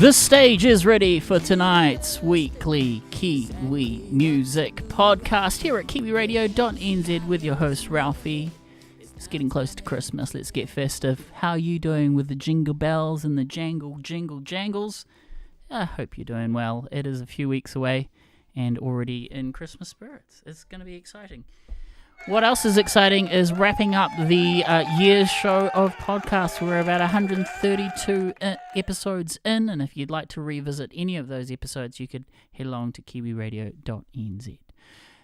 The stage is ready for tonight's weekly Kiwi music podcast here at Kiwiradio.nz with your host Ralphie. It's getting close to Christmas. Let's get festive. How are you doing with the jingle bells and the jingle jangles? I hope you're doing well. It is a few weeks away and already in Christmas spirits. It's going to be exciting. What else is exciting is wrapping up the year's show of podcasts. We're about 132 episodes in, and if you'd like to revisit any of those episodes, you could head along to Kiwiradio.nz.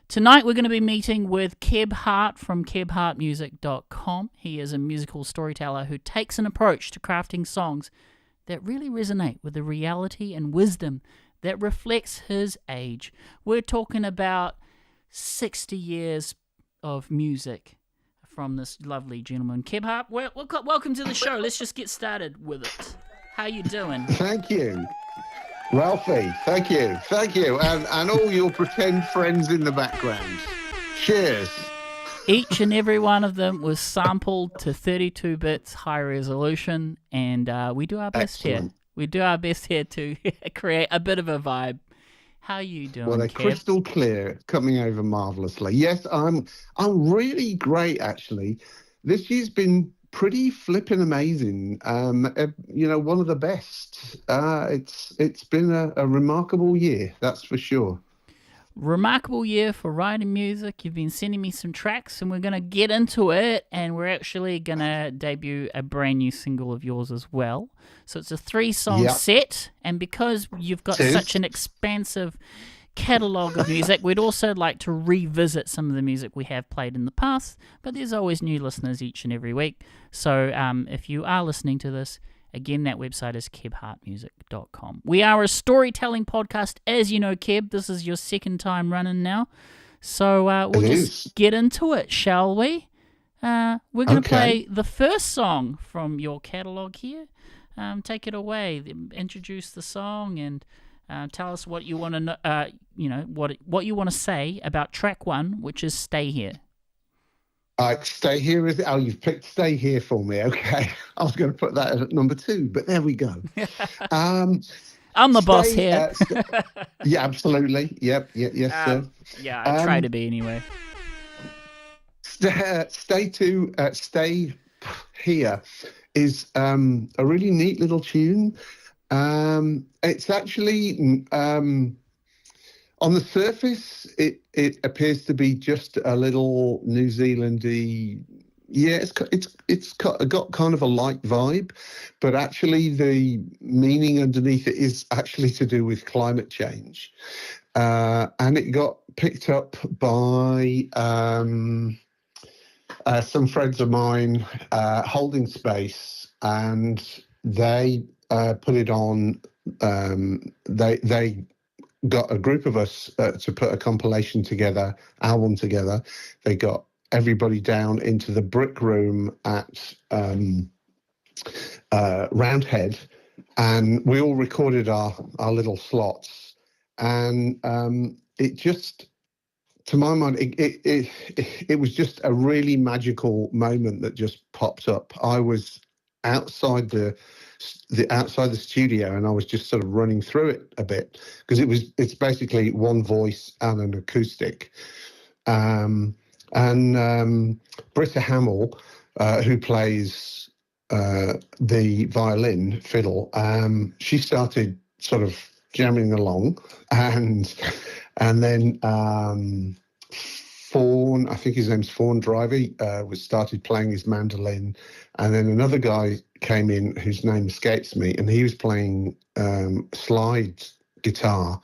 Tonight we're going to be meeting with Keb Hart from KebHartmusic.com. He is a musical storyteller who takes an approach to crafting songs that really resonate with the reality and wisdom that reflects his age. We're talking about 60 years of music from this lovely gentleman, Keb Hart. Welcome to the show. Let's just get started with it. How you doing? Thank you, Ralphie. Thank you, and all your pretend friends in the background. Cheers. Each and every one of them was sampled to 32 bits high resolution, and we do our best Excellent. here. We do our best here to create a bit of a vibe. How you doing, Well, they're Keb? crystal clear, coming over marvelously. Yes, I'm really great, actually. This year's been pretty flipping amazing. One of the best. It's been a remarkable year, that's for sure. Remarkable year for writing music. You've been sending me some tracks, and we're going to get into it, and we're actually going to debut a brand new single of yours as well. So it's a 3-song set, and because you've got such an expansive catalogue of music, we'd also like to revisit some of the music we have played in the past, but there's always new listeners each and every week. So if you are listening to this, again, that website is KebHartmusic.com. We are a storytelling podcast, as you know, Keb. This is your second time running now. So we'll just get into it, shall we? We're going to play the first song from your catalogue here. Take it away. Introduce the song and tell us what you want to know. What you want to say about track 1, which is "Stay Here." Stay Here is... Oh, you've picked Stay Here for me. Okay. I was going to put that at number 2, but there we go. I'm the boss here. Yeah, absolutely. Yep. Yes, sir. Yeah, I try to be anyway. Stay Here is a really neat little tune. It's actually... on the surface, it appears to be just a little New Zealandy. Yeah, it's got kind of a light vibe, but actually the meaning underneath it is actually to do with climate change, and it got picked up by some friends of mine, Holding Space, and they put it on. They got a group of us to put a compilation together, album together. They got everybody down into the brick room at Roundhead, and we all recorded our little slots. And it just, to my mind, it was just a really magical moment that just popped up. I was outside the studio, and I was just sort of running through it a bit because it's basically one voice and an acoustic. And Britta Hamill, who plays the violin fiddle, she started sort of jamming along, and then Fawn, I think his name's Fawn Drivey, started playing his mandolin, and then another guy came in whose name escapes me, and he was playing slide guitar,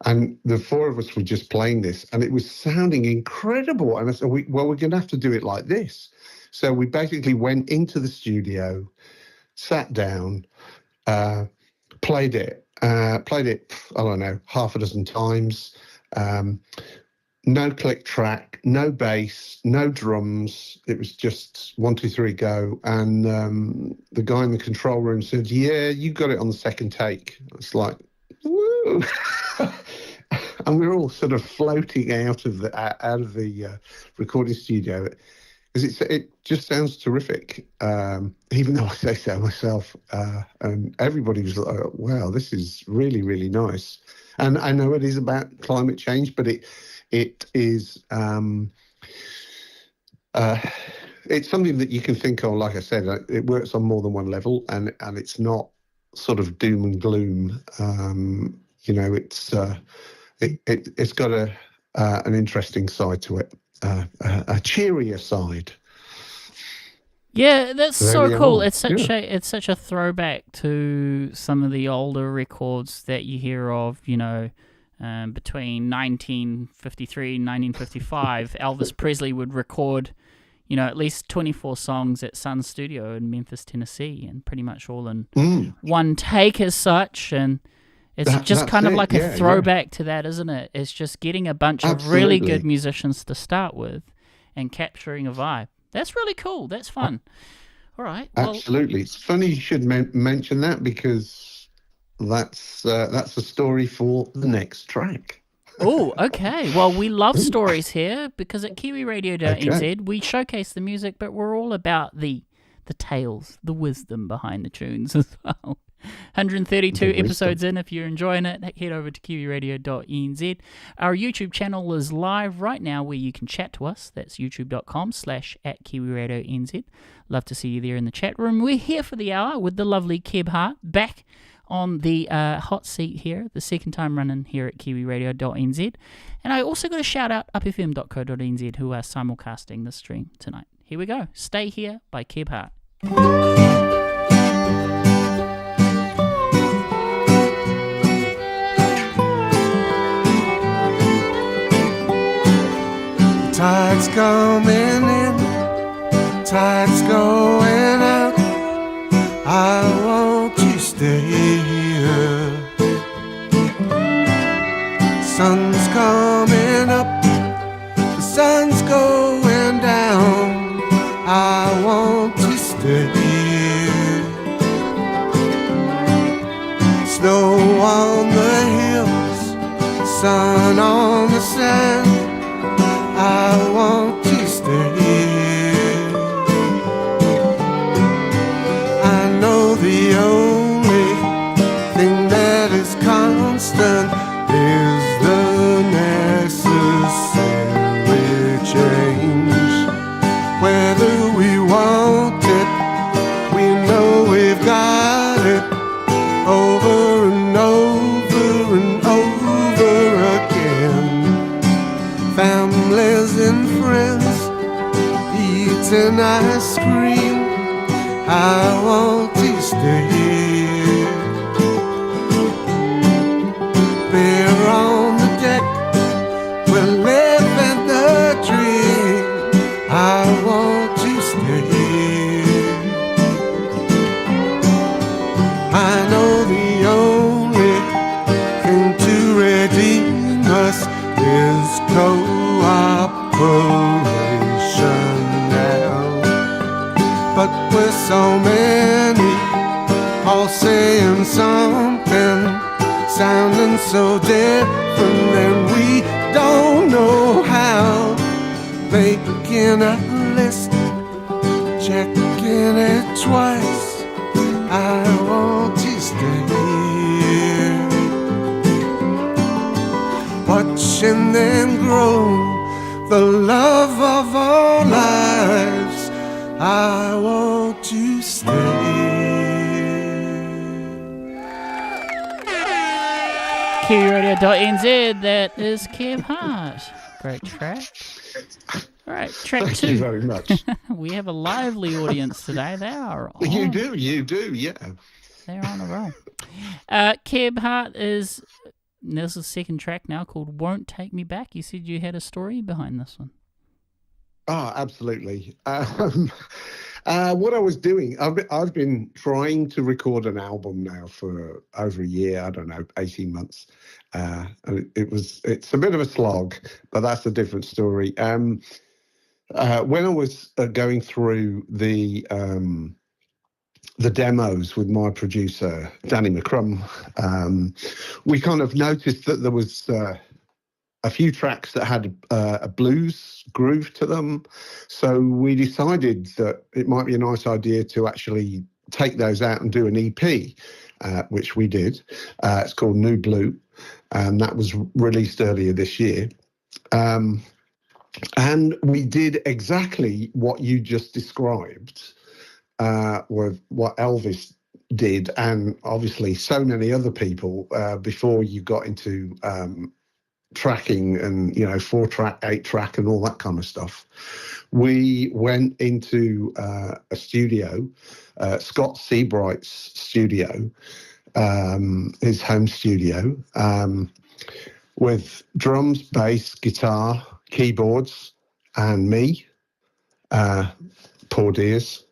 and the 4 of us were just playing this, and it was sounding incredible. And I said, we're going to have to do it like this. So we basically went into the studio, sat down, played it, I don't know, half a dozen times. No click track, no bass, no drums. It was just 1, 2, 3, go. And the guy in the control room said, "Yeah, you got it on the second take." It's like, woo! And we were all sort of floating out of the recording studio because it just sounds terrific. Even though I say so myself, and everybody was like, "Wow, this is really, really nice." And I know it is about climate change, but it is. It's something that you can think of. Like I said, it works on more than one level, and it's not sort of doom and gloom. It's got an interesting side to it, a cheerier side. Yeah, that's so cool. It's such a throwback to some of the older records that you hear of, between 1953 and 1955. Elvis Presley would record, at least 24 songs at Sun Studio in Memphis, Tennessee, and pretty much all in one take as such. And it's just kind of like a throwback to that, isn't it? It's just getting a bunch of really good musicians to start with and capturing a vibe. That's really cool. That's fun. All right. Absolutely. It's funny you should mention that, because that's a story for the next track. Oh, okay. Well, we love stories here, because at Kiwiradio.nz we showcase the music, but we're all about the tales, the wisdom behind the tunes as well. 132 episodes in. If you're enjoying it, head over to Kiwiradio.nz. Our YouTube channel is live right now, where you can chat to us. That's youtube.com/@Kiwiradio.nz. Love to see you there in the chat room. We're here for the hour with the lovely Keb Hart, back on the hot seat here, the second time running here at Kiwiradio.nz. And I also got a shout out upfm.co.nz, who are simulcasting the stream tonight. Here we go. Stay Here by Keb Hart. Tide's coming in, tide's going out. I want to stay here. Sun's coming up, the sun's going down. I want to stay here. Snow on the hills, sun on the sand. I want to stay here. I know the only thing that is constant is the necessary change. Whether we want it, we know we've got it, over and over and over again. Families and friends eating ice cream. I want to stay here. Beer on the deck, we're living the dream. I want to stay here. I know the only thing to redeem us is cooperation now. But we're so many, all saying something, sounding so different, and we don't know how. Making a list, checking it twice. I want to stay here. Watching them grow, the love of our lives. I want to stay. Kiwiradio.nz, that is Keb Hart. Great track. All right, track Thank 2. you very much. We have a lively audience today. They are on. You do, yeah. They're on a roll. Keb Hart is... This is the second track now, called Won't Take Me Back. You said you had a story behind this one. Oh, absolutely. What I was doing, I've been trying to record an album now for over a year, 18 months. It's a bit of a slog, but that's a different story. When I was going through the demos with my producer, Danny McCrum, we kind of noticed that there was a a few tracks that had a blues groove to them. So we decided that it might be a nice idea to actually take those out and do an EP, which we did. It's called New Blue, and that was released earlier this year. And we did exactly what you just described with what Elvis did, and obviously so many other people before you got into tracking and 4-track, 8-track, and all that kind of stuff. We went into a studio, Scott Seabright's studio, his home studio, with drums, bass, guitar, keyboards, and me, poor dears.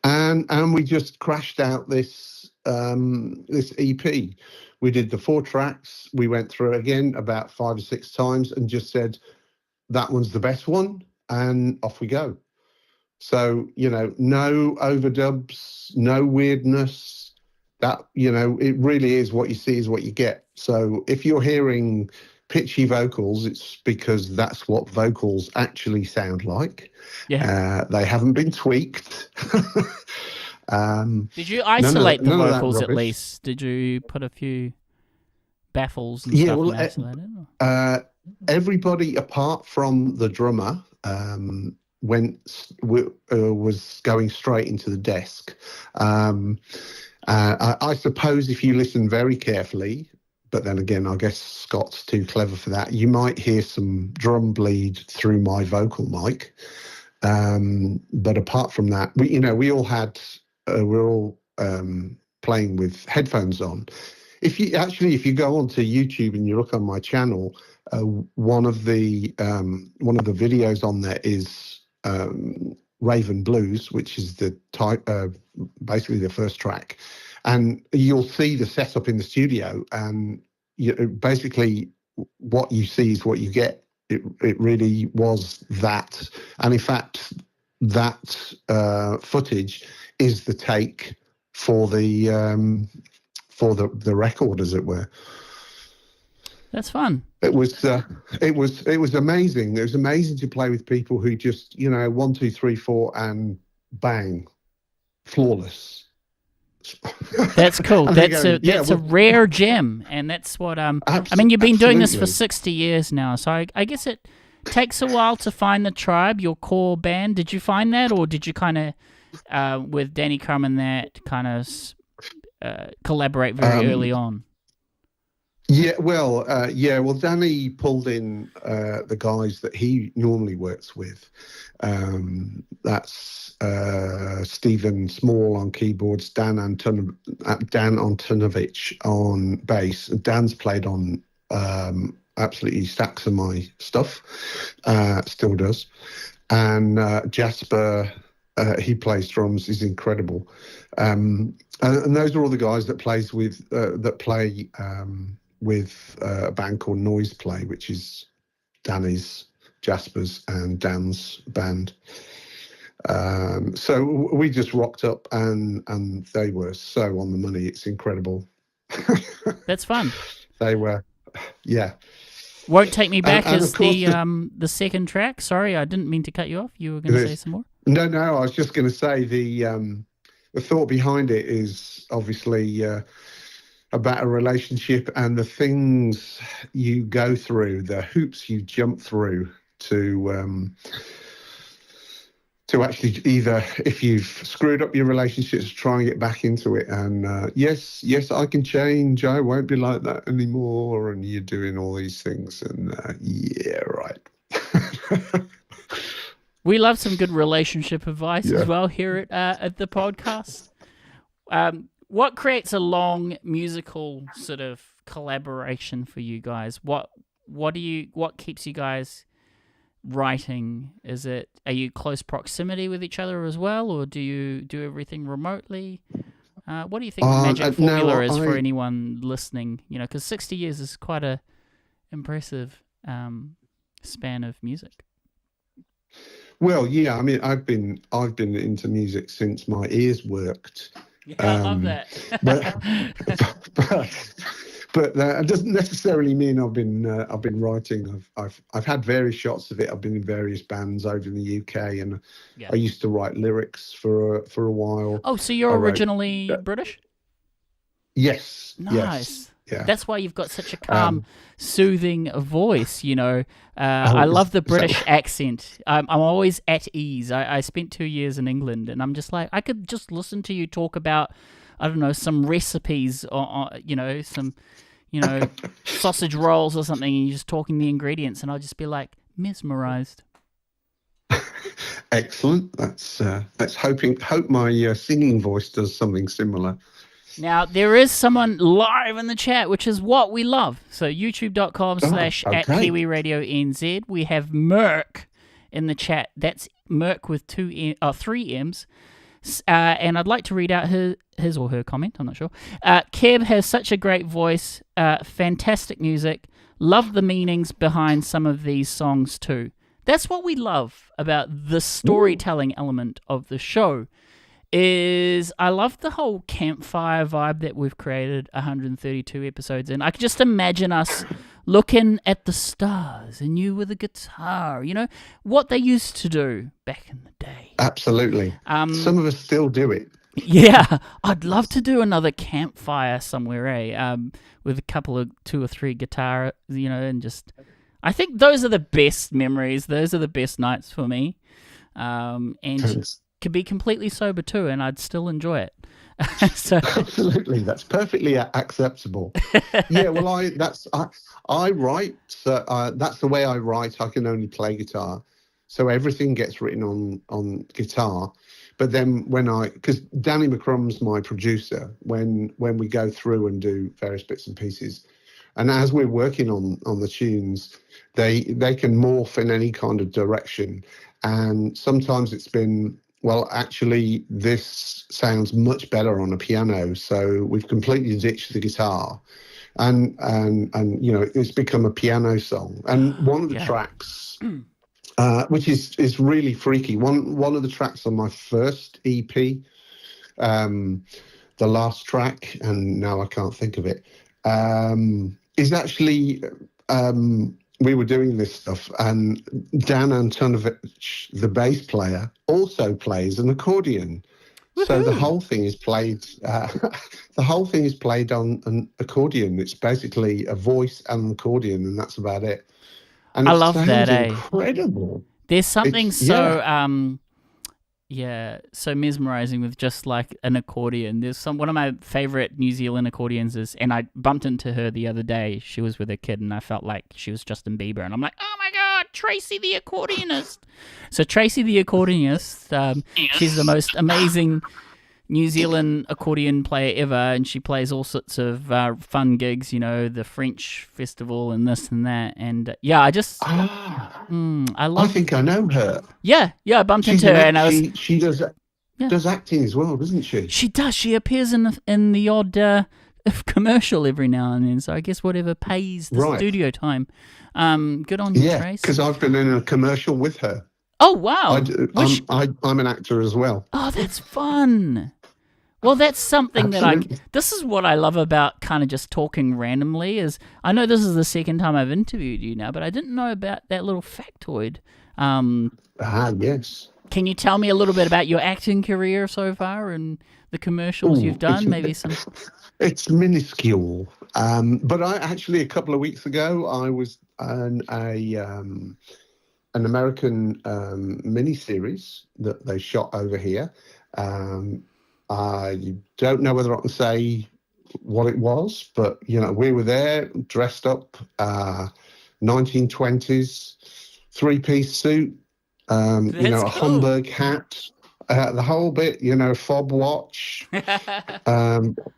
and we just crashed out this EP. We did the 4 tracks. We went through it again about 5 or 6 times and just said, that one's the best one, and off we go. So, no overdubs, no weirdness. That, it really is what you see is what you get. So if you're hearing pitchy vocals, it's because that's what vocals actually sound like. Yeah. They haven't been tweaked. Did you isolate the vocals at least? Did you put a few baffles and stuff and isolate it? Everybody apart from the drummer was going straight into the desk. I suppose if you listen very carefully, but then again, I guess Scott's too clever for that, you might hear some drum bleed through my vocal mic. But apart from that, we all had, we're all playing with headphones on. If you go onto YouTube and you look on my channel, one of the videos on there is Raven Blues, which is the basically the first track, and you'll see the setup in the studio, and basically what you see is what you get. It really was that, and in fact, that footage is the take for the record, as it were. That's fun. It was amazing. It was amazing to play with people who just 1, 2, 3, 4 and bang, flawless. That's cool. That's a rare gem, and that's what I mean, you've been doing this for 60 years now, so I guess it takes a while to find the tribe, your core band. Did you find that, or did you kind of with Danny Crumb and that kind of collaborate very early on? Well, Danny pulled in the guys that he normally works with. That's Stephen Small on keyboards, Dan Antonovich on bass. Dan's played on absolutely stacks of my stuff, still does. And Jasper, he plays drums, he's incredible. And those are all the guys that play with a band called Noise Play, which is Danny's, Jasper's, and Dan's band. So we just rocked up, and they were so on the money. It's incredible. That's fun. They were, yeah. Won't Take Me Back is the second track. Sorry, I didn't mean to cut you off. You were going to say some more? No, I was just going to say the thought behind it is obviously about a relationship and the things you go through, the hoops you jump through to actually either, if you've screwed up your relationships, try and get back into it. And yes, I can change. I won't be like that anymore. And you're doing all these things. And yeah, right. We love some good relationship advice as well here at the podcast. What creates a long musical sort of collaboration for you guys? What keeps you guys writing? Are you close proximity with each other as well, or do you do everything remotely? What do you think the magic formula is for anyone listening? Because 60 years is quite a impressive span of music. Well, yeah, I mean, I've been into music since my ears worked. Yeah, I love that. But it doesn't necessarily mean I've been writing. I've had various shots of it. I've been in various bands over in the UK, and Yeah. I used to write lyrics for a while. Oh, so you're I wrote- originally British? Yes. Nice. Yes. Yeah. That's why you've got such a calm, soothing voice, you know. Oh, I love the is that British right? accent. I'm always at ease. I spent 2 years in England, and I'm just like, I could just listen to you talk about, I don't know, some recipes or you know, some, you know, sausage rolls or something, and you're just talking the ingredients, and I'll just be like, mesmerized. Excellent. Let's hope my singing voice does something similar. Now, there is someone live in the chat, which is what we love. So, youtube.com/@ okay. Kiwiradio.nz. We have Merc in the chat. That's Merc with 3 M's. And I'd like to read out his or her comment. I'm not sure. Keb has such a great voice. Fantastic music. Love the meanings behind some of these songs, too. That's what we love about the storytelling element of the show. Is I love the whole campfire vibe that we've created 132 episodes in. I could just imagine us looking at the stars and you with a guitar, you know, what they used to do back in the day. Absolutely. Some of us still do it. Yeah, I'd love to do another campfire somewhere, with a couple of 2 or 3 guitar, you know, and just, I think those are the best memories. Those are the best nights for me. And could be completely sober too, and I'd still enjoy it. So absolutely, that's perfectly acceptable. Yeah, well, I write. So, that's the way I write. I can only play guitar, so everything gets written on guitar. But then because Danny McCrum's my producer, when we go through and do various bits and pieces, and as we're working on the tunes, they can morph in any kind of direction, and sometimes it's been, well, actually, this sounds much better on a piano, so we've completely ditched the guitar, and you know, it's become a piano song. And one of the tracks, which is really freaky, one of the tracks on my first EP, the last track, and now I can't think of it, is actually. We were doing this stuff, and Dan Antonovich, the bass player, also plays an accordion. Woo-hoo. So the whole thing is played. The whole thing is played on an accordion. It's basically a voice and an accordion, and that's about it. And I love that. Incredible. There's something so mesmerizing with just like an accordion. There's one of my favorite New Zealand accordions is, and I bumped into her the other day. She was with a kid, and I felt like she was Justin Bieber, and I'm like, oh my god, Tracy the accordionist. So Tracy the accordionist, she's the most amazing New Zealand accordion player ever, and she plays all sorts of fun gigs, you know, the French festival and this and that. And I just, I think I know her. Yeah, I bumped into her, and she does acting as well, doesn't she? She does. She appears in the odd commercial every now and then. So I guess whatever pays the studio time. Good on you, Trace. Yeah, because I've been in a commercial with her. Oh wow! I'm an actor as well. Oh, that's fun. Well, that's something this is what I love about kind of just talking randomly is, I know this is the second time I've interviewed you now, but I didn't know about that little factoid. Yes. Can you tell me a little bit about your acting career so far and the commercials you've done? Maybe some. It's minuscule. But I actually, a couple of weeks ago, I was an American miniseries that they shot over here. I don't know whether I can say what it was, but, you know, we were there dressed up, 1920s, 3-piece suit, you know, a Homburg hat, the whole bit, you know, fob watch,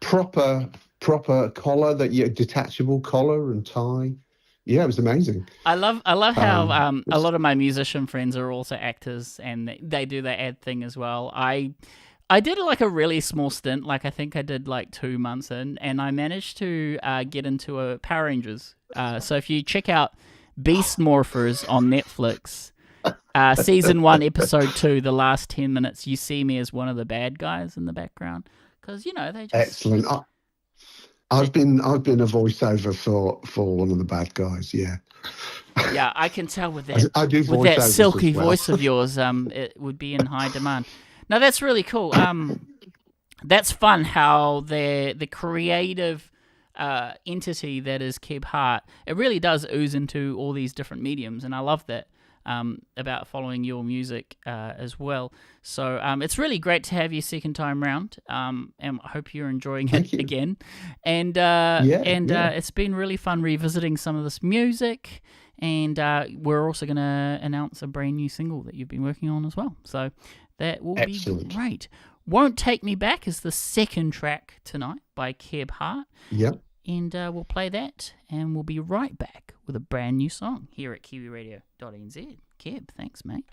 proper collar, detachable collar and tie. Yeah, it was amazing. I love how a lot of my musician friends are also actors, and they do the ad thing as well. I did like a really small stint, like I think I did like 2 months in, and I managed to get into a Power Rangers. So if you check out Beast Morphers on Netflix, season 1, episode 2, the last 10 minutes, you see me as one of the bad guys in the background, because, you know, they just... Excellent. I've been a voiceover for one of the bad guys. Yeah. Yeah, I can tell with that. I do with that voiceovers silky as well. voice of yours, it would be in high demand. No, that's really cool. That's fun how the creative entity that is Keb Hart, it really does ooze into all these different mediums, and I love that about following your music as well. So it's really great to have you second time round, and I hope you're enjoying it again. And it's been really fun revisiting some of this music, and we're also going to announce a brand new single that you've been working on as well. So that will be great. Won't Take Me Back is the second track tonight by Keb Hart. Yep. And we'll play that, and we'll be right back with a brand new song here at Kiwiradio.nz. Keb, thanks, mate.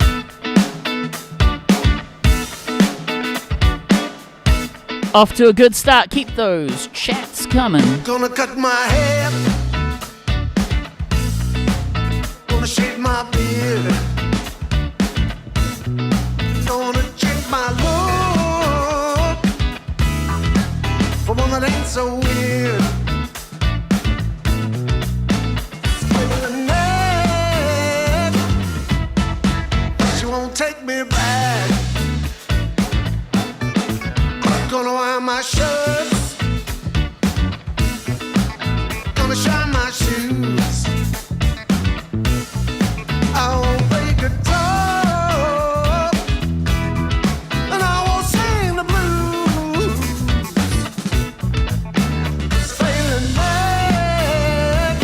Off to a good start. Keep those chats coming. Gonna cut my hair, gonna shave my beard, gonna change my look for one that ain't so weird. She won't take me back. Gonna wear my shirts, gonna shine my shoes. I won't play guitar, and I won't sing the blues. Sailing back,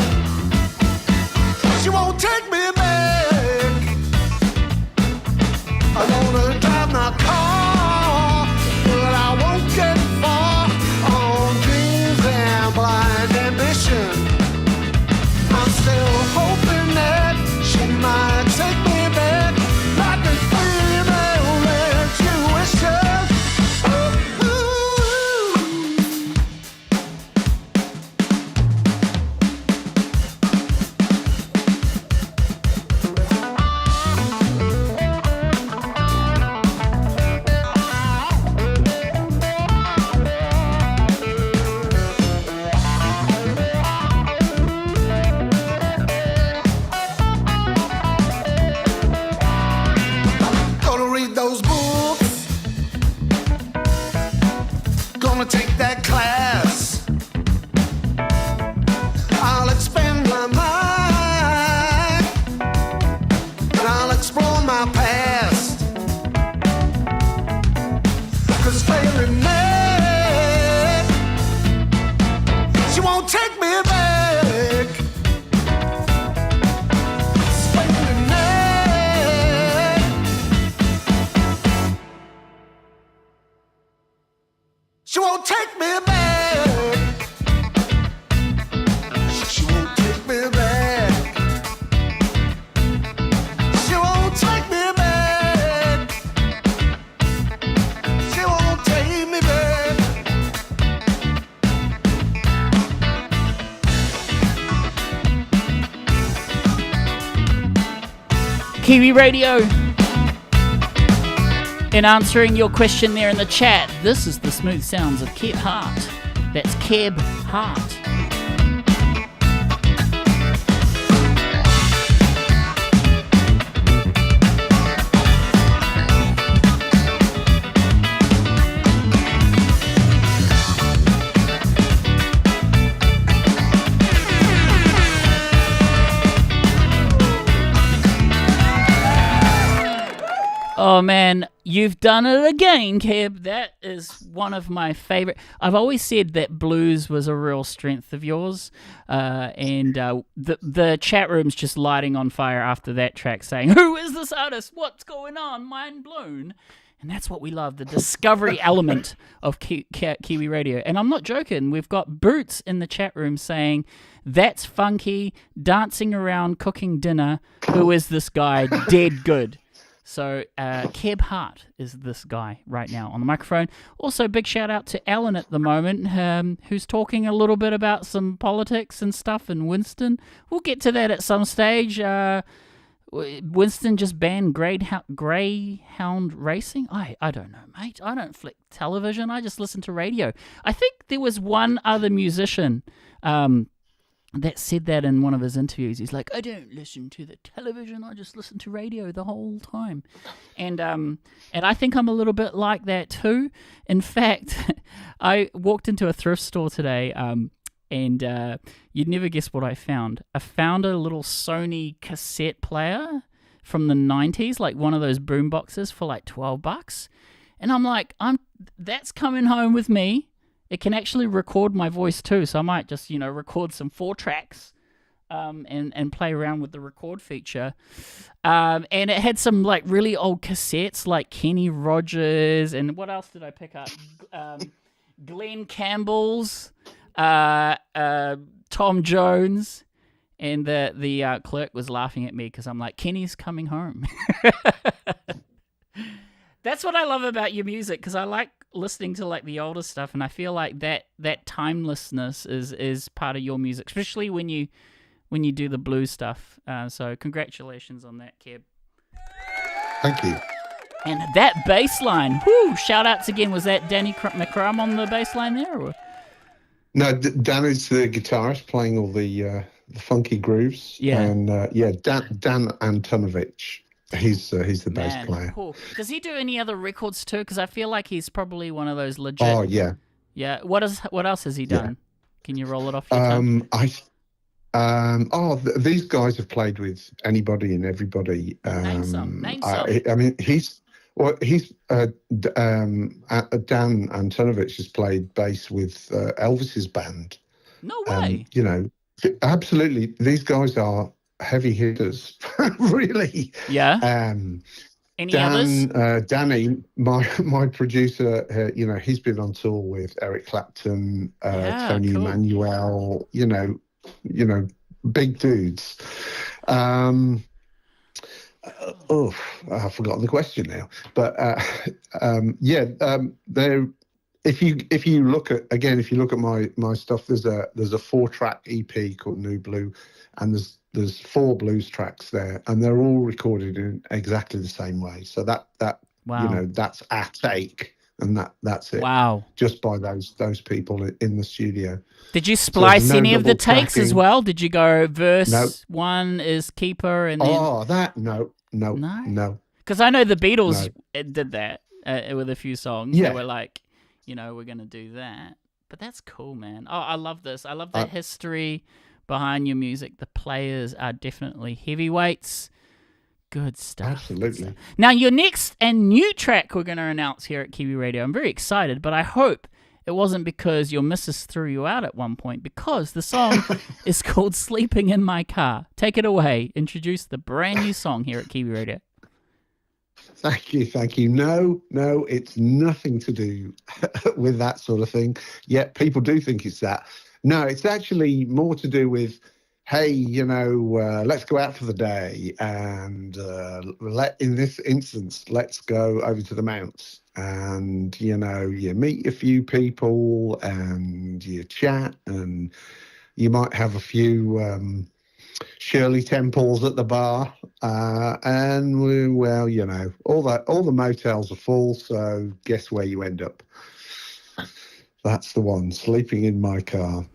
she won't take me back. I wanna drive my car, but I won't get far on dreams and blind ambition. I'm still hoping that she might take me back like a female intuition. Gonna read those books, gonna take that class. I'll expand my mind, and I'll explore my past. 'Cause failing that, she won't take me back. Failing that, she won't take me back. She won't take me back. She won't take me back. She won't take me back. Kiwi Radio. In answering your question there in the chat, this is the smooth sounds of Keb Hart. That's Keb Hart. Oh man, you've done it again, Keb. That is one of my favorite. I've always said that blues was a real strength of yours, and the chat room's just lighting on fire after that track, saying, "Who is this artist? What's going on? Mind blown." And that's what we love, the discovery element of Kiwi Radio. And I'm not joking. We've got Boots in the chat room saying, "That's funky, dancing around, cooking dinner. Who is this guy? Dead good." So Keb Hart is this guy right now on the microphone. Also, big shout out to Alan at the moment, who's talking a little bit about some politics and stuff in Winston. We'll get to that at some stage. Winston just banned Greyhound racing? I don't know, mate. I don't flick television. I just listen to radio. I think there was one other musician that said that in one of his interviews. He's like, I don't listen to the television. I just listen to radio the whole time. And I think I'm a little bit like that too. In fact, I walked into a thrift store today, and you'd never guess what I found. I found a little Sony cassette player from the 90s, like one of those boom boxes for like $12. And I'm like, that's coming home with me. It can actually record my voice too, so I might just, record some 4 tracks and play around with the record feature. And it had some like really old cassettes like Kenny Rogers, and what else did I pick up? Glenn Campbell's, Tom Jones, and the clerk was laughing at me because I'm like, Kenny's coming home. That's what I love about your music, because I like listening to like the older stuff, and I feel like that timelessness is part of your music, especially when you do the blues stuff. So congratulations on that, Keb. Thank you. And that bass line, whoo, shout outs again. Was that Danny McCrum on the bass line there? Or? No, Dan is the guitarist playing all the funky grooves. Yeah. And Dan Antonovich. He's the bass player. Cool. Does he do any other records too? Because I feel like he's probably one of those legit. Oh yeah. Yeah. What else has he done? Yeah. Can you roll it off your tongue? These guys have played with anybody and everybody. Name some. I mean, Dan Antonovich has played bass with Elvis's band. No way. Absolutely. These guys are heavy hitters, really. Yeah. Any others? Danny, my producer, he's been on tour with Eric Clapton, Tony Emanuel, big dudes. I've forgotten the question now. But they're. If you look at my stuff, there's a 4-track EP called New Blue, and there's 4 blues tracks there, and they're all recorded in exactly the same way. So that wow. That's our take, and that's it. Wow. Just by those people in the studio. Did you splice any of the takes as well? Did you go verse 1 is keeper and then no. Because I know the Beatles did that with a few songs. Yeah. They were like, we're going to do that. But that's cool, man. Oh, I love this. I love the history behind your music. The players are definitely heavyweights. Good stuff. Absolutely. Now, your next and new track we're going to announce here at Kiwi Radio. I'm very excited, but I hope it wasn't because your missus threw you out at one point, because the song is called Sleeping in My Car. Take it away. Introduce the brand new song here at Kiwi Radio. Thank you. No, it's nothing to do with that sort of thing. Yet people do think it's that. No, it's actually more to do with, hey, let's go out for the day, and in this instance, let's go over to the mounts, and you meet a few people, and you chat, and you might have a few Shirley Temples at the bar, and all the motels are full, so guess where you end up? That's the one, sleeping in my car.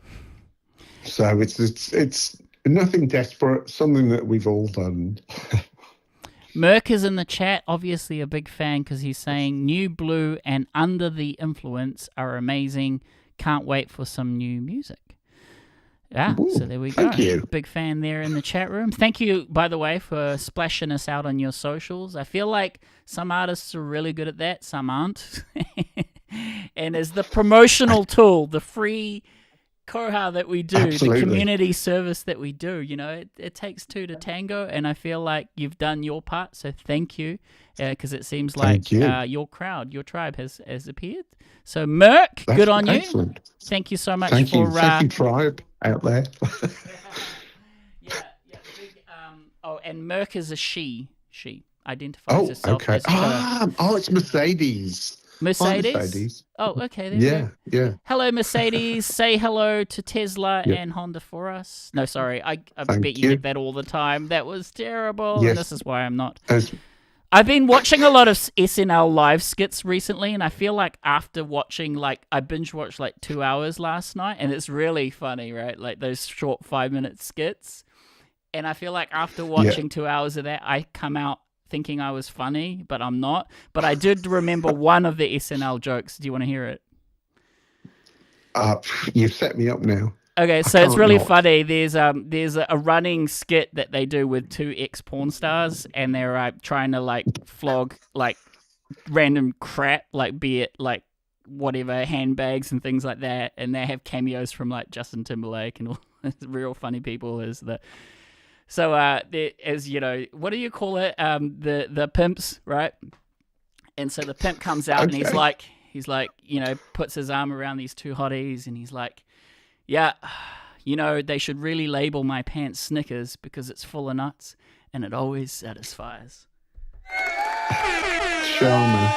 So it's nothing desperate, something that we've all done. Merc is in the chat, obviously a big fan, because he's saying New Blue and Under the Influence are amazing. Can't wait for some new music. Yeah, Ooh, so there we go. Thank you. Big fan there in the chat room. Thank you, by the way, for splashing us out on your socials. I feel like some artists are really good at that, some aren't. And as the promotional tool, the free koha that we do, Absolutely. The community service that we do, it takes 2 to tango, and I feel like you've done your part, so thank you, because it seems like your crowd, your tribe has appeared. So Merc, good on excellent. You. Thank you so much Thank for... you. Thank you, tribe out there. Yeah. Big, and Merc is a she identifies herself as her. It's Mercedes. Mercedes? Oh, okay. There Yeah, yeah. Hello, Mercedes. Say hello to Tesla Yep. and Honda for us. No, sorry. I Thank bet you you. get that all the time. That was terrible. Yes. And this is why I'm not. As I've been watching a lot of SNL live skits recently, and I feel like after watching, like, I binge watched like 2 hours last night, and it's really funny, right? Like those short 5-minute skits. And I feel like after watching 2 hours of that, I come out thinking I was funny, but I'm not. But I did remember one of the SNL jokes. Do you want to hear it? You've set me up now. Okay, so I it's can't really not. funny. There's a running skit that they do with 2 ex-porn stars, and they're trying to like flog like random crap, like be it like whatever handbags and things like that, and they have cameos from like Justin Timberlake and all real funny people as the. So as you know, what do you call it? The pimps, right? And so the pimp comes out and he's like, you know, puts his arm around these 2 hotties and he's like, yeah, you know, they should really label my pants Snickers because it's full of nuts and it always satisfies. Charming.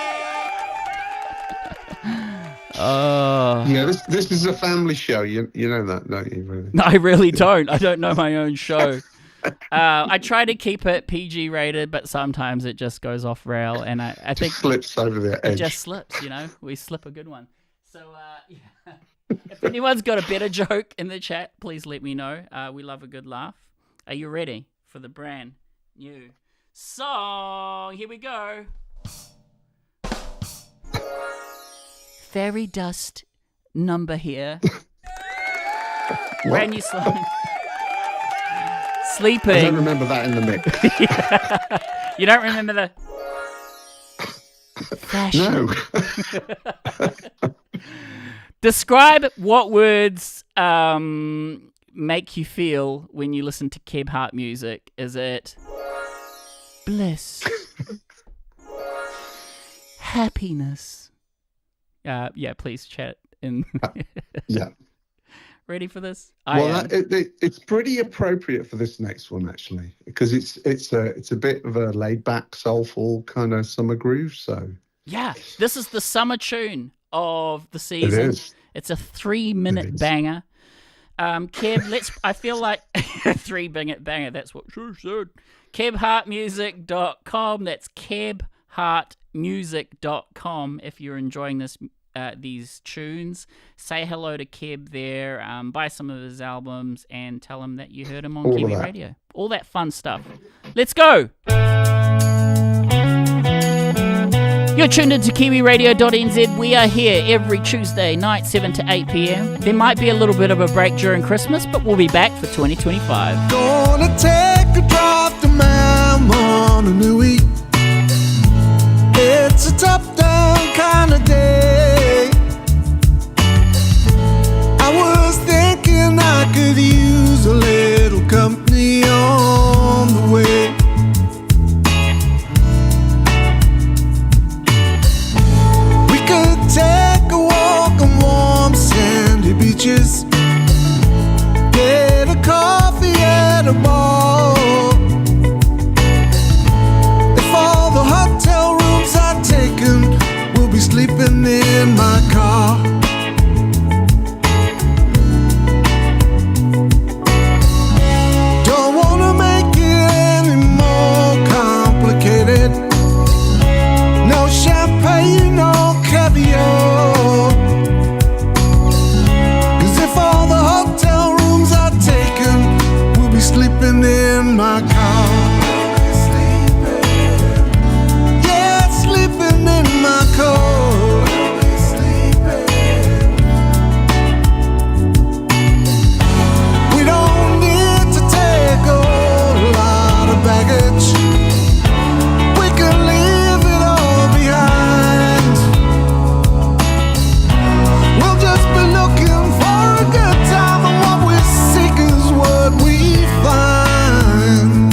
Oh. Yeah, this is a family show. You know that, don't you? Really? No, I really don't. I don't know my own show. I try to keep it PG rated, but sometimes it just goes off rail, and I think Slips over the edge. it just slips. You know, we slip a good one. So yeah. If anyone's got a better joke in the chat, please let me know. We love a good laugh. Are you ready for the brand new song? Here we go. Fairy dust number here. Brand new song. Sleeping. I don't remember that in the mix. You don't remember the fashion? No. Describe what words make you feel when you listen to Keb Hart music. Is it bliss, happiness? Yeah, please chat in. Yeah. Ready for this? Well, it's pretty appropriate for this next one actually, because it's a bit of a laid back, soulful kind of summer groove. So yeah, this is the summer tune of the season. It is. It's a 3-minute banger. Keb, I feel like 3-minute banger. That's what she said. KebHartmusic.com. That's KebHartmusic.com. If you're enjoying these tunes, say hello to Keb there, buy some of his albums, and tell him that you heard him on Kiwi Radio. All that fun stuff. Let's go. You're tuned into Kiwiradio.nz. We are here every Tuesday night, 7 to 8 p.m. There might be a little bit of a break during Christmas, but we'll be back for 2025. Gonna take a drive to Mama on a new week. It's a top-down kind of day. I was thinking I could use a little company on the way. We could take a walk on warm sandy beaches, get a coffee at a bar. If all the hotel rooms are taken, we'll be sleeping in my car. Don't wanna make it any more complicated. No champagne, no caviar. 'Cause if all the hotel rooms are taken, we'll be sleeping in my car. Yeah, sleeping in my car. We don't need to take a whole lot of baggage. We can leave it all behind. We'll just be looking for a good time, and what we seek is what we find.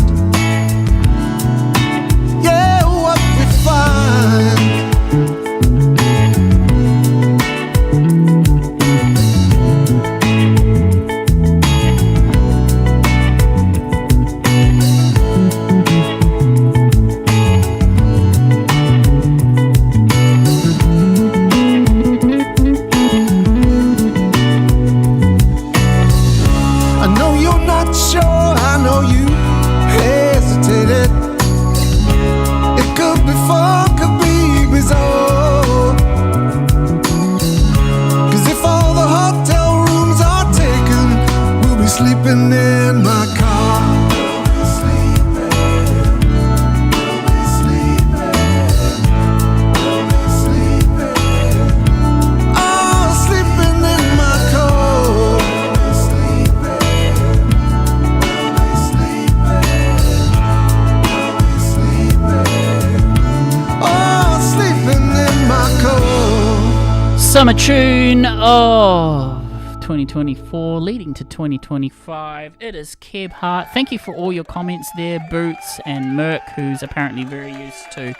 summer tune of 2024 leading to 2025. It is Keb Hart. Thank you for all your comments there, Boots and Merc, who's apparently very used to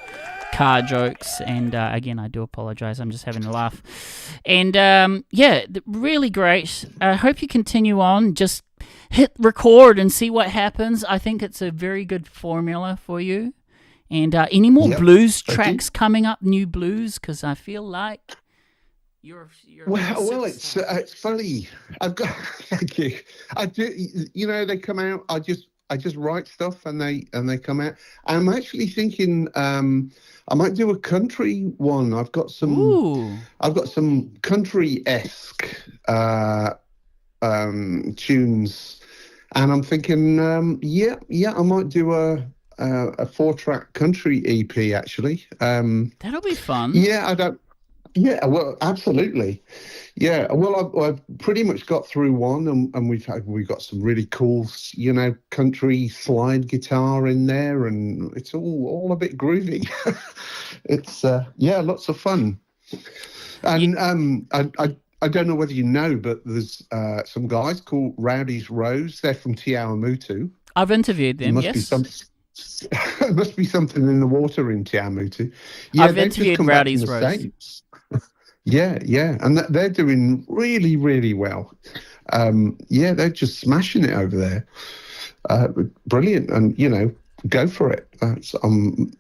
car jokes. And again, I do apologise. I'm just having a laugh. And really great. I hope you continue on. Just hit record and see what happens. I think it's a very good formula for you. And any more blues tracks coming up? New blues? Because I feel like you're well, it's funny. I've got thank you. I do. You know, they come out. I just write stuff and they come out. I'm actually thinking I might do a country one. I've got some country-esque tunes, and I'm thinking I might do a 4-track country EP actually. That'll be fun. Yeah, well, absolutely. Yeah, well, I've pretty much got through one, and we've got some really cool, country slide guitar in there, and it's all a bit groovy. It's lots of fun. And I don't know whether you know, but there's some guys called Rowdy's Rose. They're from Te Awamutu. I've interviewed them. There must be something in the water in Te Awamutu. Yeah, I've interviewed Rowdy's Rose. Yeah, and they're doing really, really well. They're just smashing it over there. Brilliant, and go for it. I'm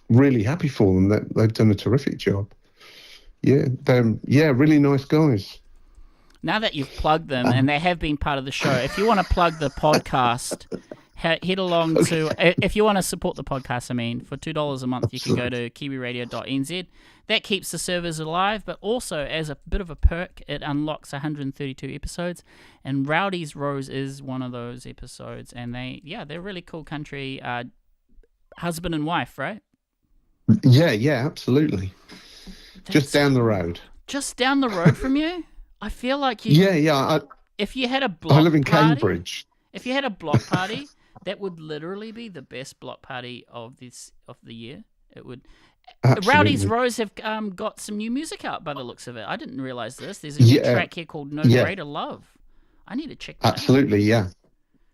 really happy for them. They've done a terrific job. Yeah, they're really nice guys. Now that you've plugged them, and they have been part of the show, if you want to plug the podcast, head along to, if you want to support the podcast, for $2 a month, you can go to Kiwiradio.nz. That keeps the servers alive, but also as a bit of a perk, it unlocks 132 episodes, and Rowdy's Rose is one of those episodes, and they're really cool country husband and wife, right? Yeah, absolutely. Just down the road. Just down the road from you? I feel like you... Yeah. If you had a block I live in party, Cambridge. If you had a block party, that would literally be the best block party of the year. It would... Absolutely. Rowdy's Rose have got some new music out by the looks of it. I didn't realise this. There's a new track here called No Greater Love. I need to check that Absolutely, out.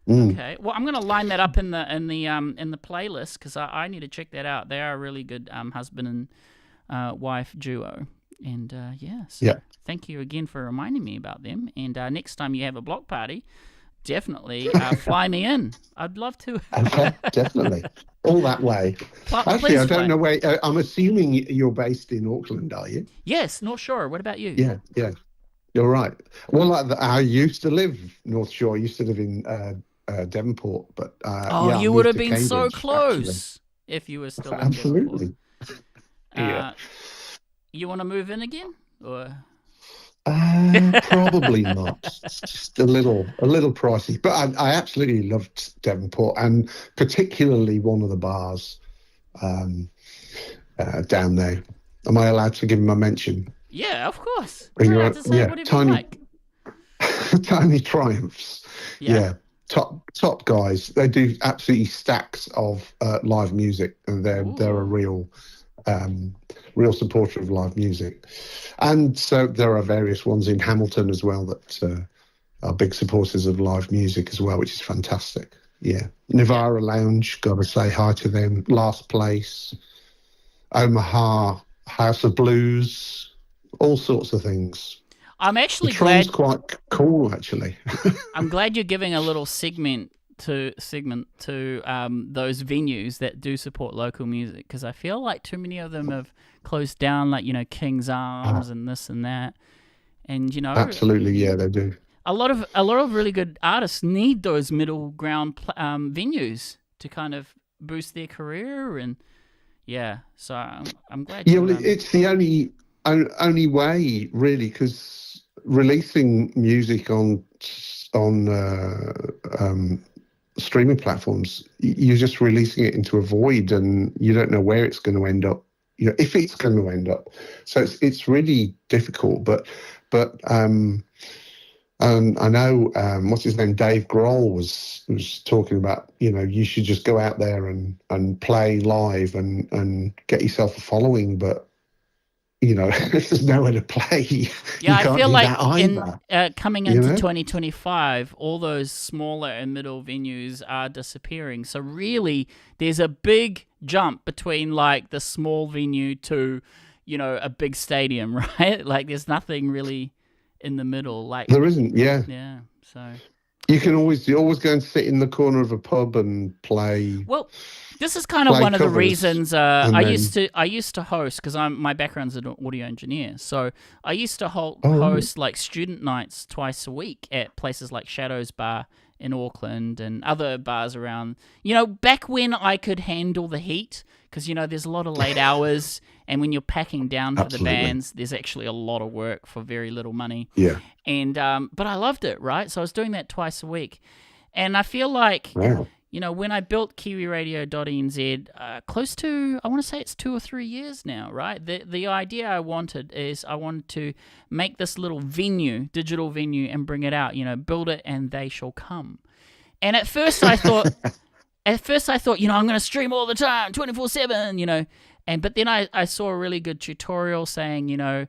Yeah. Okay. Well, I'm going to line that up in the playlist because I need to check that out. They are a really good husband and wife duo. And thank you again for reminding me about them. And next time you have a block party, definitely fly me in. I'd love to. Okay, definitely. All that way. Actually, I don't know where. I'm assuming you're based in Auckland, are you? Yes, North Shore. What about you? Yeah. You're right. Well, I used to live North Shore. I used to live in Devonport, but you would have been so close if you were still in Absolutely. Devonport. You want to move in again, or? Probably not. It's just a little pricey, but I absolutely loved Devonport, and particularly one of the bars down there. Am I allowed to give him a mention? Yeah, of course. You're allowed to say whatever you like. Tiny Triumphs. Yeah. Top guys. They do absolutely stacks of live music, and they're a real supporter of live music. And so there are various ones in Hamilton as well that are big supporters of live music as well, which is fantastic. Yeah. Navara Lounge, got to say hi to them. Last Place, Omaha, House of Blues, all sorts of things. I'm actually glad. Quite cool, actually. I'm glad you're giving a little segment to those venues that do support local music, because I feel like too many of them have closed down, like King's Arms and this and that, and absolutely, yeah, they do. A lot of really good artists need those middle ground venues to kind of boost their career, and so I'm glad. Yeah, it's the only way, really, because releasing music on streaming platforms, you're just releasing it into a void, and you don't know where it's going to end up. If it's going to end up. So it's really difficult. But I know what's his name, Dave Grohl was talking about. You should just go out there and play live and get yourself a following. But there's nowhere to play. Yeah, You I can't feel do like that either. coming you into know? 2025, all those smaller and middle venues are disappearing. So really, there's a big jump between like the small venue to, a big stadium, right? Like there's nothing really in the middle. Like There isn't, yeah. yeah, so. You always go and sit in the corner of a pub and play. Well, this is kind of Play one of the covers, reasons and I then- used to host because my background's an audio engineer. So I used to Oh, right. host like student nights twice a week at places like Shadows Bar in Auckland and other bars around. Back when I could handle the heat because there's a lot of late hours, and when you're packing down for Absolutely. the bands, there's actually a lot of work for very little money. Yeah. And but I loved it, right? So I was doing that twice a week, and I feel like. Wow. When I built Kiwiradio.nz, close to, I want to say it's 2 or 3 years now, right? The idea I wanted to make this little digital venue, and bring it out, build it and they shall come. And at first I thought, I'm going to stream all the time, 24/7, but then I saw a really good tutorial saying,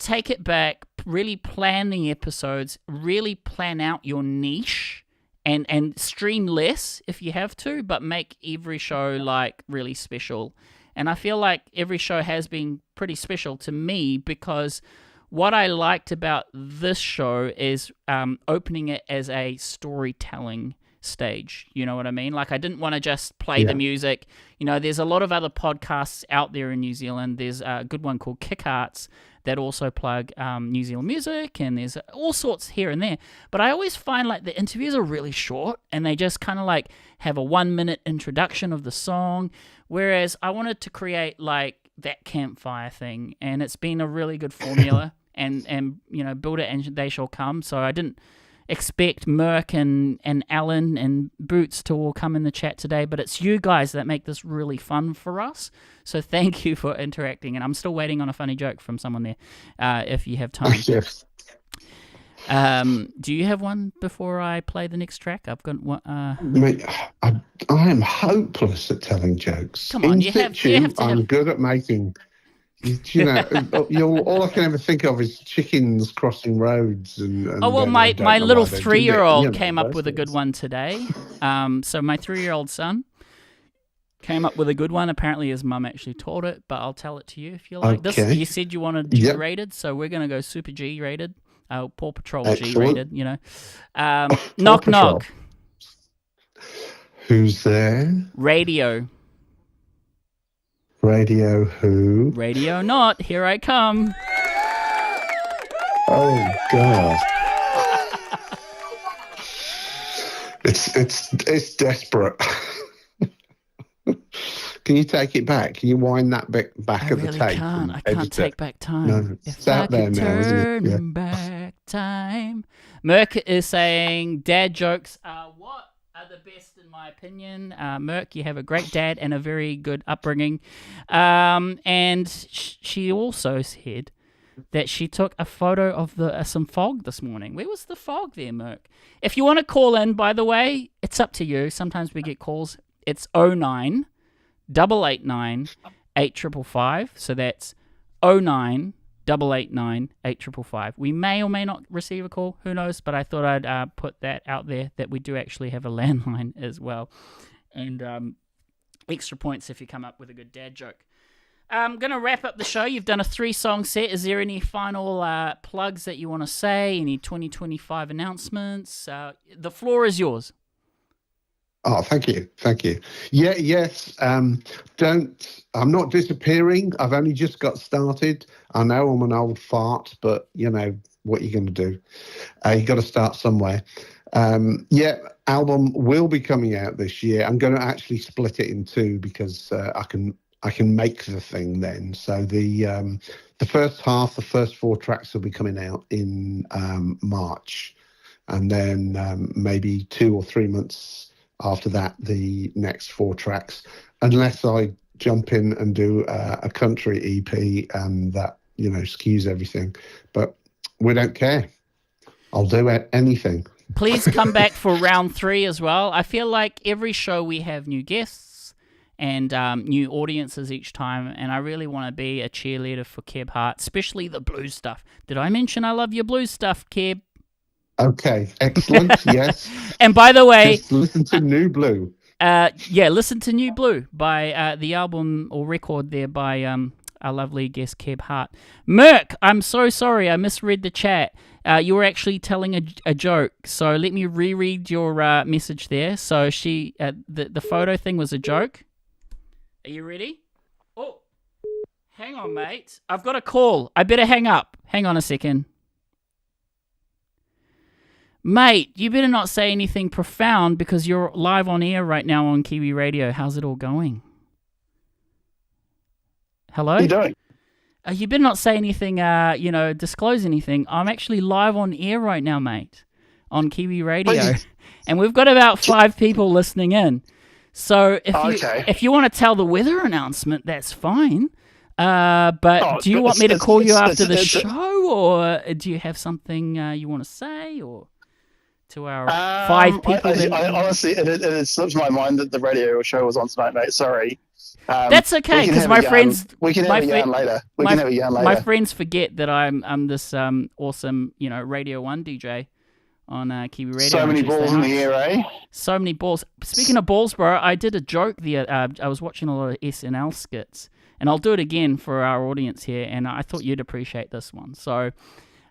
take it back, really plan the episodes, really plan out your niche, and stream less if you have to, but make every show like really special. And I feel like every show has been pretty special to me because what I liked about this show is opening it as a storytelling stage. You know what I mean? Like I didn't want to just play the music. There's a lot of other podcasts out there in New Zealand. There's a good one called Keb Hart that also plug New Zealand music, and there's all sorts here and there. But I always find like the interviews are really short, and they just kind of like have a 1-minute introduction of the song, whereas I wanted to create like that campfire thing, and it's been a really good formula, and build it and they shall come. So I didn't expect Merck and Alan and Boots to all come in the chat today, but it's you guys that make this really fun for us. So thank you for interacting, and I'm still waiting on a funny joke from someone there, if you have time. Yes. Do you have one before I play the next track? I've got one. Mate, I am hopeless at telling jokes. Come on, In you have situ, to I'm have- good at making. All I can ever think of is chickens crossing roads. And Oh, well, then I my don't know little why they did it, 3-year-old came up those with a good things. one today. So my 3-year-old son came up with a good one. Apparently his mum actually taught it, but I'll tell it to you if you like. Okay. This, you said you wanted Yep. G-rated, so we're going to go super G-rated. Paw Patrol Excellent. G-rated, Knock, Patrol. knock. Who's there? Radio. Radio who? Radio not. Here I come. Oh God. It's desperate. Can you take it back? Can you wind that bit back I at really the tape? can't. and I can't edit take it? back time. No, If it's I out there could now, isn't it? turn Yeah. back time. Merck is saying dad jokes are what are the best in my opinion. Merck, you have a great dad and a very good upbringing. And she also said that she took a photo of some fog this morning. Where was the fog there, Merck? If you want to call in, by the way, it's up to you. Sometimes we get calls. It's 09 889 8555. So that's 09 889 8555. We may or may not receive a call. Who knows? But I thought I'd put that out there that we do actually have a landline as well. And extra points if you come up with a good dad joke. I'm going to wrap up the show. You've done a 3-song set. Is there any final plugs that you want to say? Any 2025 announcements? The floor is yours. Oh, thank you. Yeah, yes. I'm not disappearing. I've only just got started. I know I'm an old fart, but you know what you're going to do. You got to start somewhere. Album will be coming out this year. I'm going to actually split it in two because I can make the thing then. So the first half, the first 4 tracks will be coming out in March, and then maybe 2 or 3 months after that, the next 4 tracks, unless I jump in and do a country EP and that, skews everything. But we don't care. I'll do anything. Please come back for round 3 as well. I feel like every show we have new guests and new audiences each time, and I really want to be a cheerleader for Keb Hart, especially the blues stuff. Did I mention I love your blues stuff, Keb? Okay, excellent. Yes. And by the way, just listen to New Blue. Listen to New Blue by the album or record there by our lovely guest Keb Hart. Merc, I'm so sorry, I misread the chat. You were actually telling a joke, so let me reread your message there. So the photo thing was a joke. Are you ready? Oh, hang on, mate. I've got a call. I better hang up. Hang on a second. Mate, you better not say anything profound because you're live on air right now on Kiwi Radio. How's it all going? Hello? What are you doing? You better not say anything, disclose anything. I'm actually live on air right now, mate, on Kiwi Radio. And we've got about 5 people listening in. So if you want to tell the weather announcement, that's fine. But do you want me to call you after the show, or do you have something you want to say, or to our 5 people? I honestly, it slipped my mind that the radio show was on tonight, mate. Sorry. That's okay, because my friends. We can have a yarn later. My friends forget that I'm this awesome, Radio 1 DJ on Kiwi Radio. So many balls in the air, eh? So many balls. Speaking of balls, bro, I did a joke the I was watching a lot of SNL skits, and I'll do it again for our audience here, and I thought you'd appreciate this one. So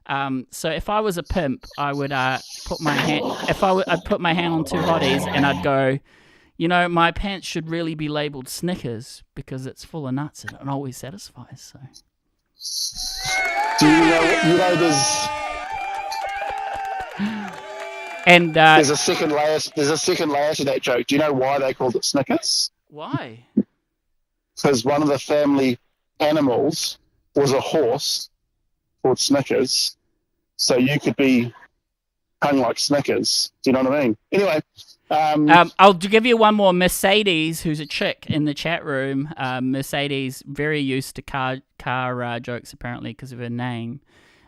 if I was a pimp, I would put my hand. I'd put my hand on 2 hotties, and I'd go, my pants should really be labelled Snickers because it's full of nuts and it always satisfies. So. Do you know there's. And there's a second layer. There's a second layer to that joke. Do you know why they called it Snickers? Why? Because one of the family animals was a horse called Snickers, so you could be hung like Snickers. Do you know what I mean? Anyway, I'll give you one more. Mercedes, who's a chick in the chat room. Mercedes, very used to car jokes apparently because of her name.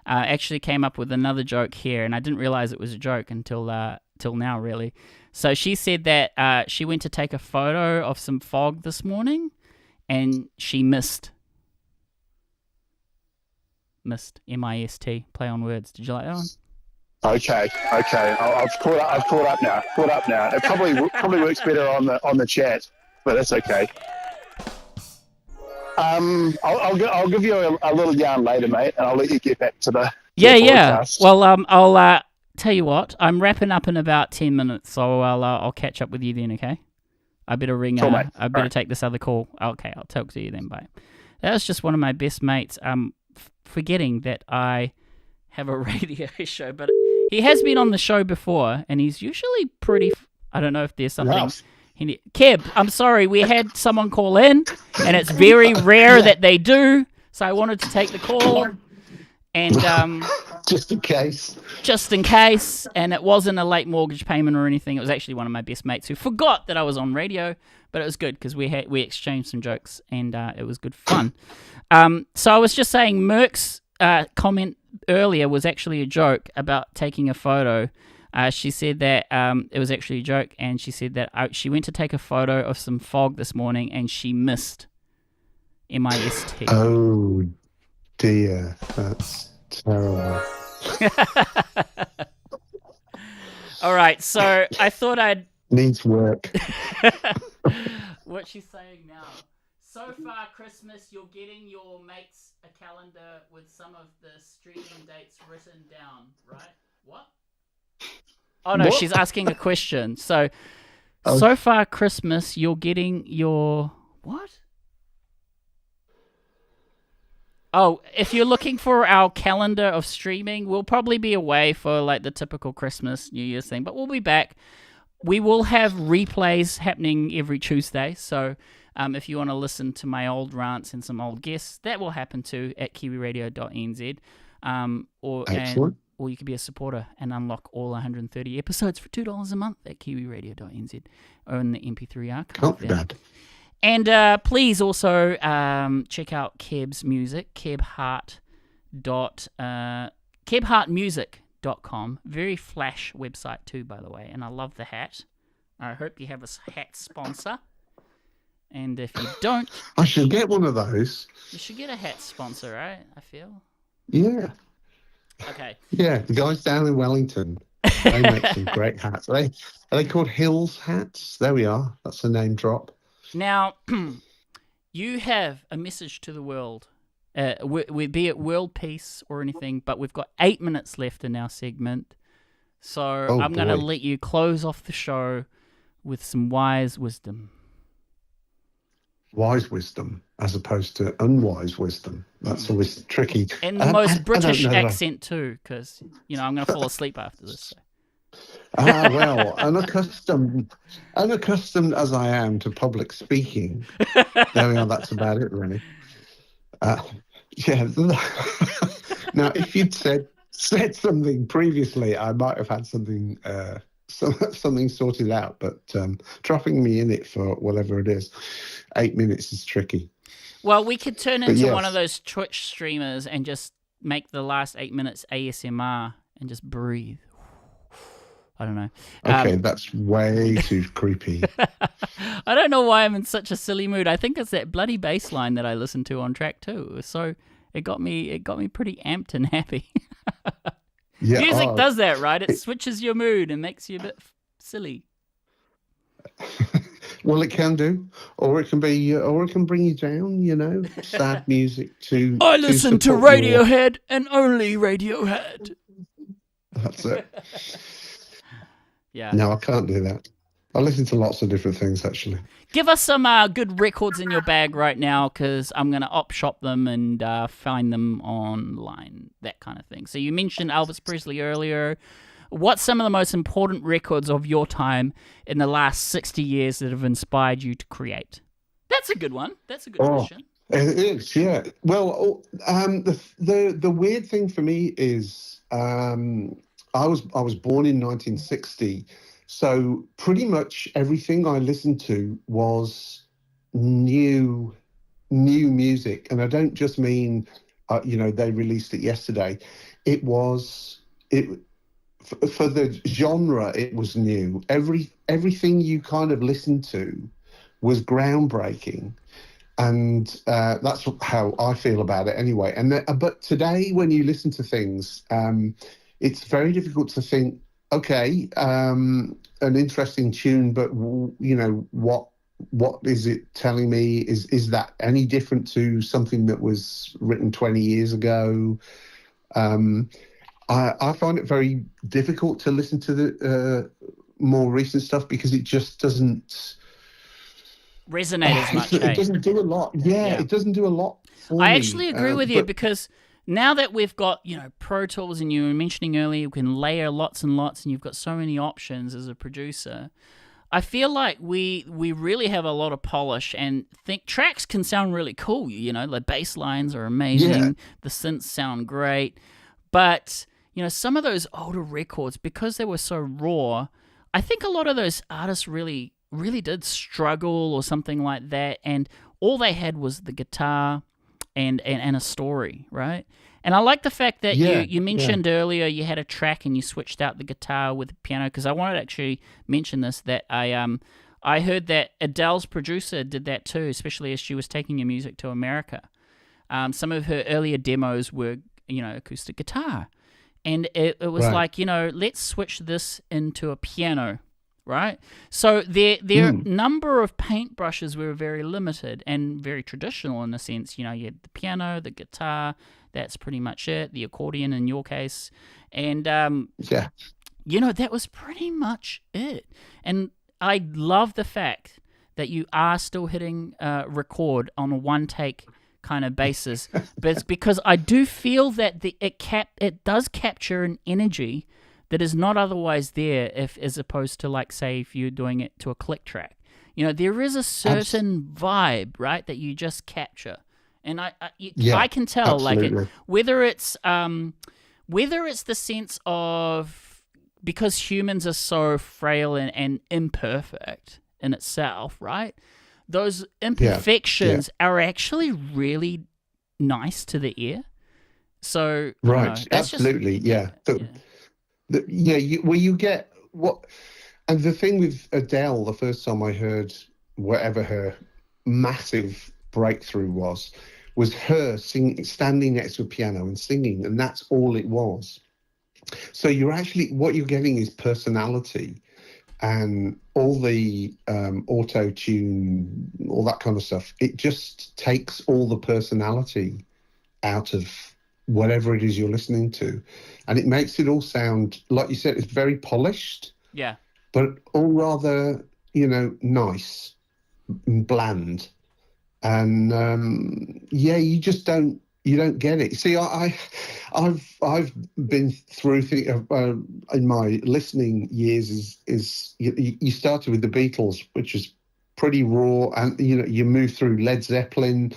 Actually came up with another joke here, and I didn't realize it was a joke until now, really. So she said that she went to take a photo of some fog this morning, and she missed. M-I-S-T, play on words. Did you like that one? Okay. I've caught up now. It probably works better on the chat, but that's okay. I'll give you a little yarn later, mate, and I'll let you get back to the podcast. Well, I'll tell you what. I'm wrapping up in about 10 minutes, so I'll catch up with you then. Okay. I better ring. Cool, mate. I better take this other call. Okay, I'll talk to you then. Bye. That was just one of my best mates. Forgetting that I have a radio show, but he has been on the show before, and he's usually pretty. I don't know if there's something. Yes. Keb, I'm sorry, we had someone call in, and it's very rare that they do, so I wanted to take the call, and just in case, and it wasn't a late mortgage payment or anything. It was actually one of my best mates who forgot that I was on radio, but it was good because we exchanged some jokes, and it was good fun. So I was just saying, Merck's comment earlier was actually a joke about taking a photo. She said that it was actually a joke, and she said that she went to take a photo of some fog this morning, and she missed. M-I-S-T. Oh, dear. That's terrible. All right, so I thought I'd... Needs work. What's she saying now? So far, Christmas, you're getting your mates a calendar with some of the streaming dates written down, right? What? Oh, no, she's asking a question. So far, Christmas, you're getting your... What? Oh, if you're looking for our calendar of streaming, we'll probably be away for like the typical Christmas, New Year's thing, but we'll be back. We will have replays happening every Tuesday, so if you want to listen to my old rants and some old guests, that will happen too at Kiwiradio.nz. Or you could be a supporter and unlock all 130 episodes for $2 a month at Kiwiradio.nz or in the MP3 archive. Not bad. And please also check out Keb's music, KebHartmusic.com. Very flash website too, by the way. And I love the hat. I hope you have a hat sponsor. And if you don't, I should get one of those. you should get a hat sponsor, right? I feel. Yeah. Okay. Yeah, the guys down in Wellington, they make some great hats. Are they called Hills hats? There we are. That's a name drop. Now, you have a message to the world. Be it world peace or anything, but we've got 8 minutes left in our segment. So I'm going to let you close off the show with some wise wisdom. Wise wisdom as opposed to unwise wisdom. That's always tricky. And the most British accent too, because, I'm going to fall asleep after this. So. Well, unaccustomed as I am to public speaking, there we are, that's about it, really. Yeah. Now, if you'd said something previously, I might have had something sorted out, but dropping me in it for whatever it is, 8 minutes is tricky. Well, we could turn into one of those Twitch streamers and just make the last 8 minutes ASMR and just breathe. I don't know. Okay, that's way too creepy. I don't know why I'm in such a silly mood. I think it's that bloody bass line that I listened to on track 2. So it got me pretty amped and happy. Yeah, music does that, right? It switches your mood and makes you a bit silly. Well, it can do, or it can bring you down. Sad music to. I listen to Radiohead and only Radiohead. That's it. Yeah. No, I can't do that. I listen to lots of different things, actually. Give us some good records in your bag right now, because I'm going to op-shop them and find them online, that kind of thing. So you mentioned Elvis Presley earlier. What's some of the most important records of your time in the last 60 years that have inspired you to create? That's a good one. That's a good question. It is, yeah. Well, the weird thing for me is I was born in 1960. So pretty much everything I listened to was new music, and I don't just mean they released it yesterday. It was for the genre. It was new. Everything you kind of listened to was groundbreaking, and that's how I feel about it anyway. But today, when you listen to things, it's very difficult to think, okay, an interesting tune, but what is it telling me? Is that any different to something that was written 20 years ago? I find it very difficult to listen to the more recent stuff because it just doesn't resonate as much. It doesn't do a lot. Yeah, it doesn't do a lot for me. I actually agree with you, because now that we've got, Pro Tools, and you were mentioning earlier, you can layer lots and lots, and you've got so many options as a producer, I feel like we really have a lot of polish, and think tracks can sound really cool. The bass lines are amazing, the synths sound great, but some of those older records, because they were so raw, I think a lot of those artists really, really did struggle or something like that, and all they had was the guitar and a story, right? And I like the fact that you mentioned earlier you had a track and you switched out the guitar with the piano, because I wanted to actually mention this, that I heard that Adele's producer did that too, especially as she was taking her music to America. Some of her earlier demos were, acoustic guitar. And it was like, let's switch this into a piano, right? So their number of paintbrushes were very limited and very traditional in the sense, you had the piano, the guitar, that's pretty much it, the accordion in your case. And, that was pretty much it. And I love the fact that you are still hitting record on a one-take kind of basis, but it's because I do feel that it does capture an energy that is not otherwise there, as opposed to, like, say, if you're doing it to a click track. There is a certain vibe, right, that you just capture, and I can tell, absolutely. Whether it's the sense of, because humans are so frail and imperfect in itself, right? Those imperfections are actually really nice to the ear. So right, absolutely, you get what, and the thing with Adele, the first time I heard whatever her massive breakthrough was her standing next to a piano and singing, and that's all it was. So what you're getting is personality, and all the auto-tune, all that kind of stuff. It just takes all the personality out of whatever it is you're listening to, and it makes it all sound, like you said, it's very polished. Yeah. But all rather, nice and bland. And you just don't get it. See, I've been through in my listening years is you started with the Beatles, which is pretty raw, and you move through Led Zeppelin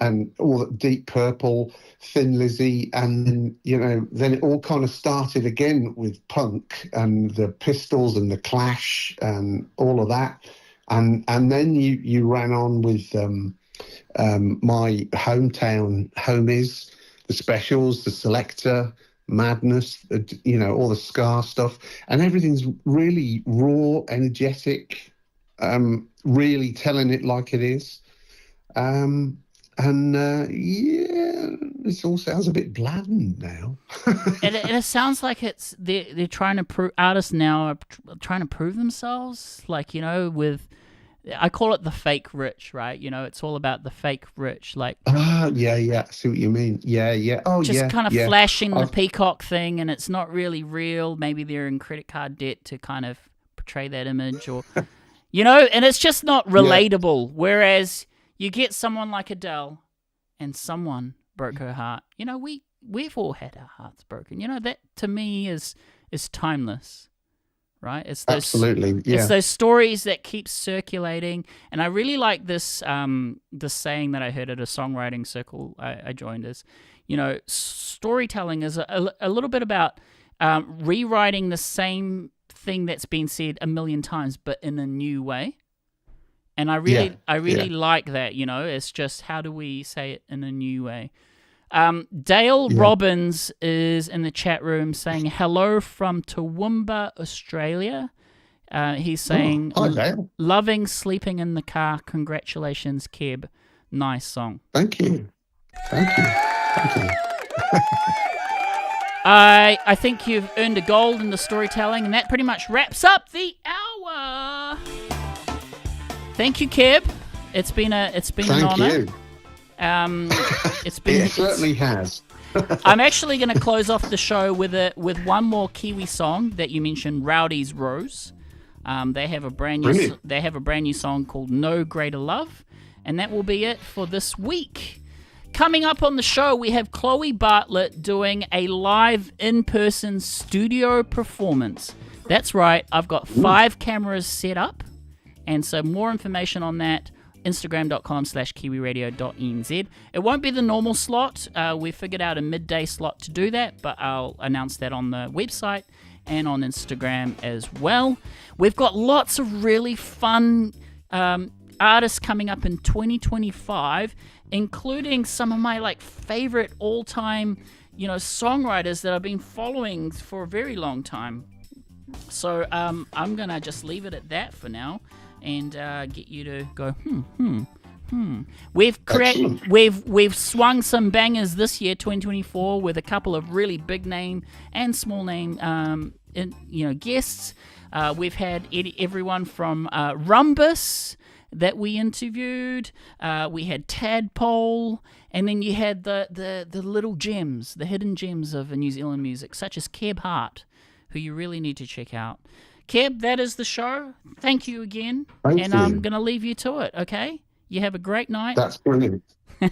and all that, Deep Purple, Thin Lizzy, and then it all kind of started again with punk and the Pistols and the Clash and all of that, and then you ran on with my hometown homies, the Specials, the Selector, Madness, all the ska stuff, and everything's really raw, energetic, really telling it like it is. This all sounds a bit bland now. it sounds like they're trying to prove, artists now are trying to prove themselves, like, with, I call it the fake rich, right? It's all about the fake rich, like. Yeah. I see what you mean. Yeah. Oh, just yeah. kind of flashing the peacock thing, and it's not really real. Maybe they're in credit card debt to kind of portray that image, or, and it's just not relatable. Yeah. Whereas you get someone like Adele, and someone broke her heart. We've all had our hearts broken. That to me is timeless. Right? It's those, absolutely, yeah. It's those stories that keep circulating, and I really like this saying that I heard at a songwriting circle I joined is, storytelling is a little bit about rewriting the same thing that's been said a million times, but in a new way. And I really like that. It's just, how do we say it in a new way? Dale Robbins is in the chat room saying hello from Toowoomba, Australia. He's saying, hi, Dale. Loving sleeping in the car. Congratulations, Keb. Nice song. Thank you. I think you've earned a gold in the storytelling, and that pretty much wraps up the hour. Thank you, Keb. It's been an honor. Thank you. It certainly has. I'm actually going to close off the show with one more Kiwi song that you mentioned, Rowdy's Rose. They have a brand new song called No Greater Love, and that will be it for this week. Coming up on the show, we have Chloe Bartlett doing a live in-person studio performance. That's right, I've got 5 cameras set up, and so more information on that, Instagram.com/Kiwiradio.nz. It won't be the normal slot. We figured out a midday slot to do that, but I'll announce that on the website and on Instagram as well. We've got lots of really fun artists coming up in 2025, including some of my favorite all-time, songwriters that I've been following for a very long time. So I'm gonna just leave it at that for now, and get you to go, We've swung some bangers this year, 2024, with a couple of really big name and small name, guests. We've had everyone from Rumbus that we interviewed. We had Tadpole, and then you had the little gems, the hidden gems of New Zealand music, such as Keb Hart, who you really need to check out. Keb, that is the show. Thank you again. Thank you. I'm going to leave you to it, okay? You have a great night. That's brilliant.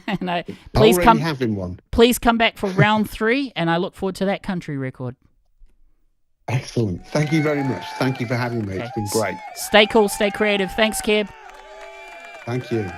And please having one. Please come back for round 3, and I look forward to that country record. Excellent. Thank you very much. Thank you for having me. Okay. It's been great. Stay cool, stay creative. Thanks, Keb. Thank you.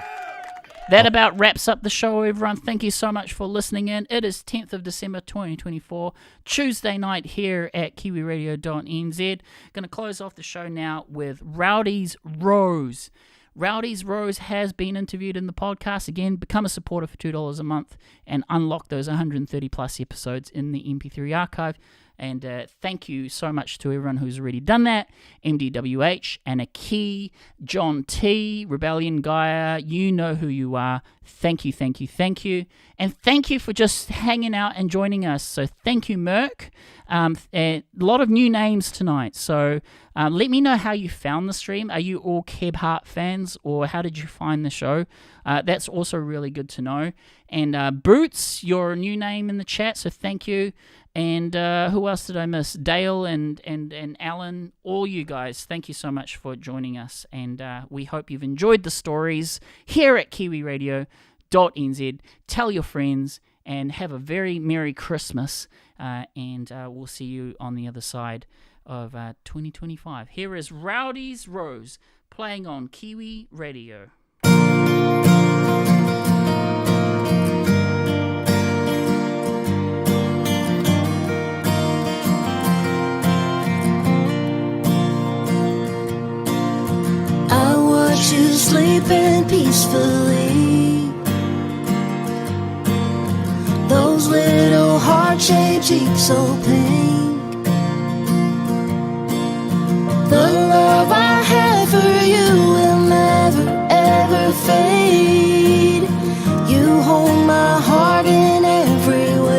That about wraps up the show, everyone. Thank you so much for listening in. It is 10th of December 2024, Tuesday night here at Kiwiradio.nz. Going to close off the show now with Rowdy's Rose. Rowdy's Rose has been interviewed in the podcast. Again, become a supporter for $2 a month and unlock those 130 plus episodes in the MP3 archive. And thank you so much to everyone who's already done that. MDWH, Anna Key, John T, Rebellion Gaia, you know who you are. Thank you, thank you, thank you. And thank you for just hanging out and joining us. So thank you, Merck. A lot of new names tonight. So let me know how you found the stream. Are you all Keb Hart fans, or how did you find the show? That's also really good to know. And Boots, you're a new name in the chat, so thank you. And who else did I miss? Dale and Alan, all you guys, thank you so much for joining us. And we hope you've enjoyed the stories here at Kiwiradio.nz. Tell your friends and have a very Merry Christmas. And we'll see you on the other side of 2025. Here is Rowdy's Rose playing on Kiwi Radio. I watch you sleeping peacefully. Those little heart-shaped cheeks so pink. The love I have for you will never ever fade. You hold my heart in every way.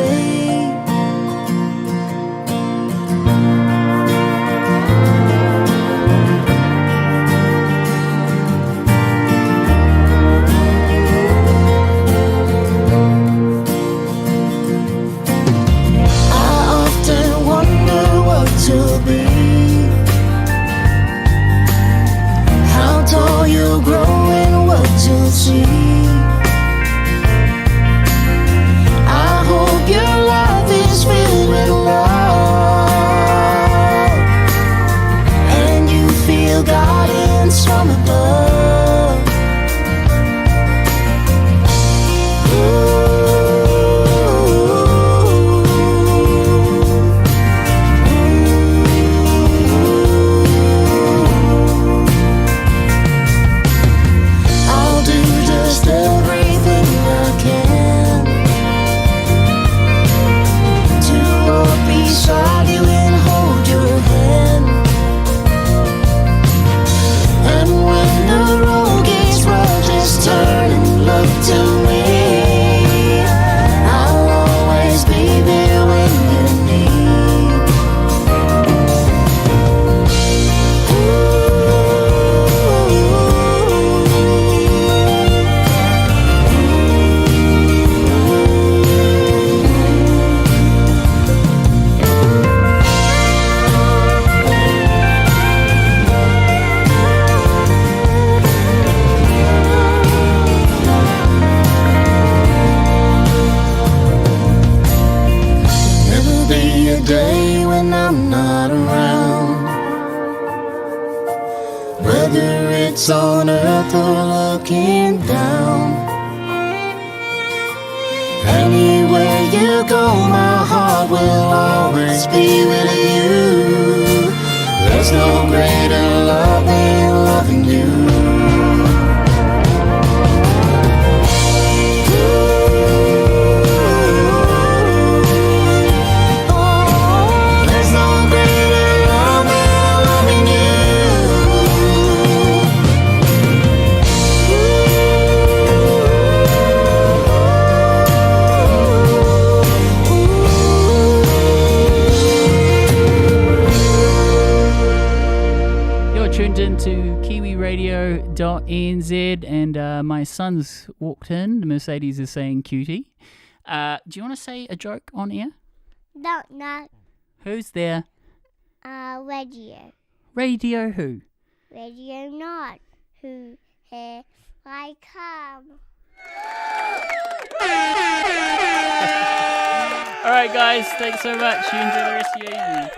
To be how tall you'll grow and what you'll see. I hope your life is filled with love and you feel guidance from above. Ooh. Beside you and hold your hand. And when the road gets rough, just turn and look to me. I'll always be there when you need. Day when I'm not around, whether it's on earth or looking down. Anywhere you go, my heart will always be with you. There's no greater love than loving you. Tuned into Kiwiradio.nz, and my son's walked in. The Mercedes is saying cutie. Do you want to say a joke on air? Don't know. Who's there? Radio. Radio who? Radio not. Who here I come. All right, guys. Thanks so much. You enjoy the rest of your evening.